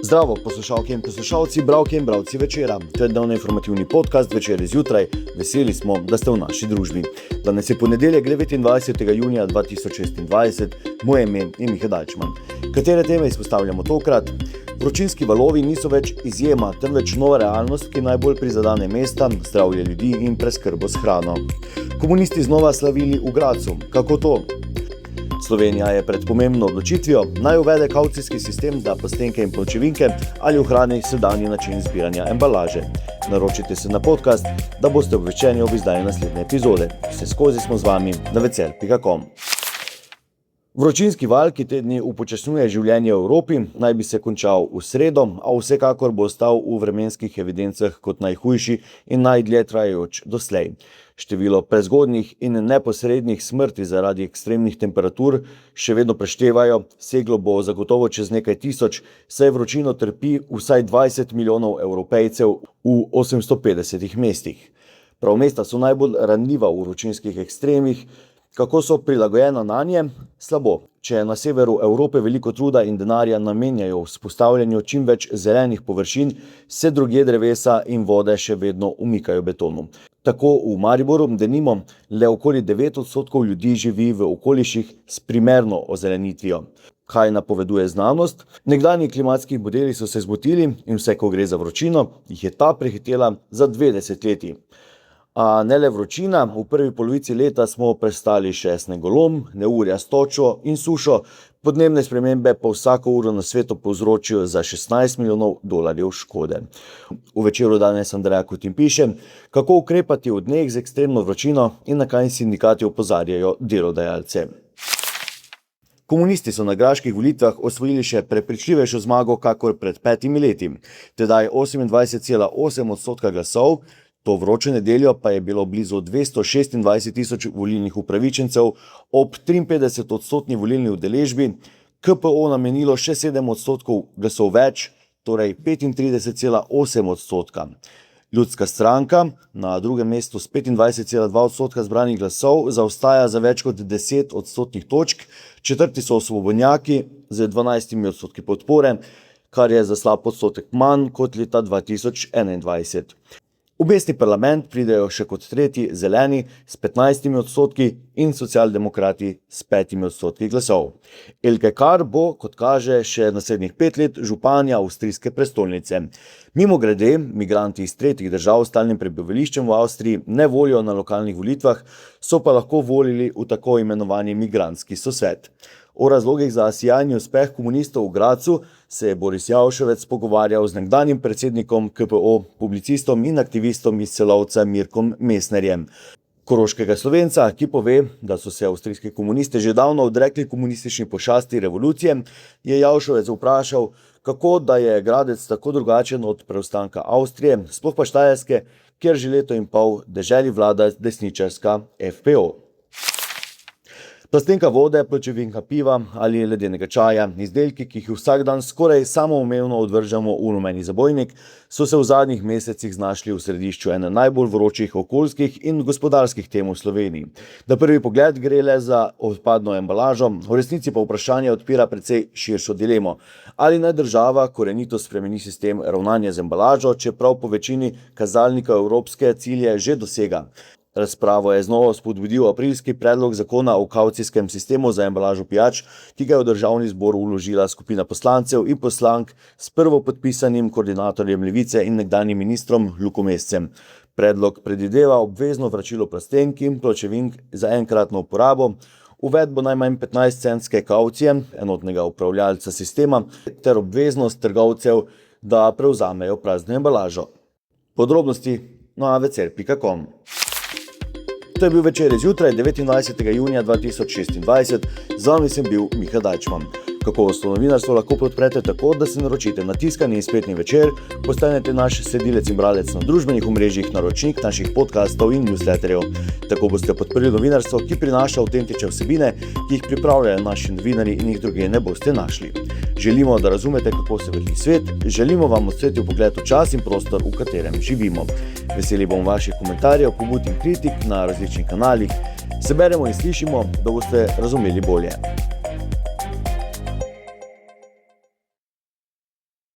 Zdravo, poslušalke in poslušalci, bralke in bralci Večera. To je dnevno informativni podcast Večer zjutraj. Veseli smo, da ste v naši družbi. Danes je ponedeljek 29. junija 2026. Moje ime je Miha Dajčman. Katere teme izpostavljamo tokrat? Vročinski valovi niso več izjema, temveč nova realnost, ki najbolj prizadene mesta, zdravje ljudi in preskrbo s hrano. Komunisti znova slavili v Gradcu. Kako to? Slovenija je pred pomembno odločitvijo, naj uvede kavcijski sistem za plastenke in pločevinke ali ohrani sedanji način zbiranja embalaže. Naročite se na podcast, da boste obveščeni ob izdaji naslednje epizode. Vseskozi smo z vami na vecer.com. Vročinski val, ki te dni upočasnjuje življenje v Evropi, naj bi se končal v sredo, a vsekakor bo ostal v vremenskih evidencah kot najhujši in najdlje trajajoč doslej. Število prezgodnjih in neposrednih smrti zaradi ekstremnih temperatur še vedno preštevajo, seglo bo zagotovo čez nekaj tisoč, saj vročino trpi vsaj 20 milijonov Evropejcev v 850 mestih. Prav mesta so najbolj ranljiva v vročinskih ekstremih. Kako so prilagojena nanje? Slabo. Če na severu Evrope veliko truda in denarja namenjajo vzpostavljanju čim več zelenih površin, se drugje drevesa in vode še vedno umikajo betonu. Tako v Mariboru, denimo, le okoli 9% ljudi živi v okoliših s primerno ozelenitvijo. Kaj napoveduje znanost? Nekdanji klimatski modeli so se zmotili in vse, ko gre za vročino, jih je ta prehitela za 2 desetletji. A ne le vročina, v prvi polovici leta smo prestali še snegolom, neurja s točo in sušo, podnebne spremembe pa vsako uro na svetu povzročijo za $16 milijonov škode. V Večeru danes Andreja Kutin piše, kako ukrepati v dneh z ekstremno vročino in na kaj sindikati opozarjajo delodajalce. Komunisti so na graških volitvah osvojili še prepričljivejšo zmago kakor pred 5 leti. Tedaj 28,8% glasov. To vročo nedeljo pa je bilo blizu 226 tisoč volilnih upravičencev ob 53% volilni udeležbi, KPO namenilo še 7% glasov več, torej 35,8%. Ljudska stranka na drugem mestu s 25,2% zbranih glasov zaostaja za več kot 10 odstotnih točk, četrti so svobodnjaki z 12% podpore, kar je za slab odstotek manj kot leta 2021. V mestni parlament pridejo še kot tretji zeleni s 15% in socialdemokrati s 5% glasov. Elke Kar bo, kot kaže, še naslednjih 5 let županja avstrijske prestolnice. Mimogrede, migranti iz tretjih držav s stalnim prebivališčem v Avstriji ne volijo na lokalnih volitvah, so pa lahko volili v tako imenovani migrantski sosed. O razlogih za sijajni uspeh komunistov v Gradcu se je Boris Javševec pogovarjal z nekdanjim predsednikom KPO, publicistom in aktivistom iz Celovca Mirkom Mesnerjem. Koroškega Slovenca, ki pove, da so se avstrijski komunisti že davno odrekli komunistični pošasti revolucije, je Javševec vprašal, kako da je Gradec tako drugačen od preostanka Avstrije, sploh pa Štajerske, kjer že leto in pol deželi vlada desničarska FPO. Plastenka vode, pločevinka piva ali ledenega čaja, izdelki, ki jih vsak dan skoraj samoumevno odvržemo v rumeni zabojnik, so se v zadnjih mesecih znašli v središču ene najbolj vročih okoljskih in gospodarskih tem v Sloveniji. Na prvi pogled gre le za odpadno embalažo, v resnici pa vprašanje odpira precej širšo dilemo. Ali naj država korenito spremeni sistem ravnanja z embalažo, čeprav po večini kazalnika evropske cilje že dosega. Razpravo je znova spodbudil aprilski predlog zakona o kavcijskem sistemu za embalažo pijač, ki ga je v državni zbor vložila skupina poslancev in poslank s prvopodpisanim koordinatorjem Levice in nekdanjim ministrom Luko Mescem. Predlog predvideva obvezno vračilo plastenk in pločevink za enkratno uporabo, uvedbo najmanj 15-centske kavcije, enotnega upravljalca sistema, ter obveznost trgovcev, da prevzamejo prazno embalažo. Podrobnosti na vecer.com. To je bil Večer zjutraj 29. junija 2026. Z vami sem bil Miha Dajčman. Kakovostno novinarstvo lahko podprete tako, da se naročite na tiskani in spletni Večer, postanete naš sledilec in bralec na družbenih omrežjih, naročnik naših podcastov in newsletterjev. Tako boste podprli novinarstvo, ki prinaša avtentične vsebine, ki jih pripravljajo naši novinarji in jih drugje ne boste našli. Želimo, da razumete, kako se vrti svet, želimo vam odcveti vpogled v čas in prostor, v katerem živimo. Veseli bomo vaših komentarjev, pobud in kritik na različnih kanalih. Se beremo in slišimo, da boste razumeli bolje.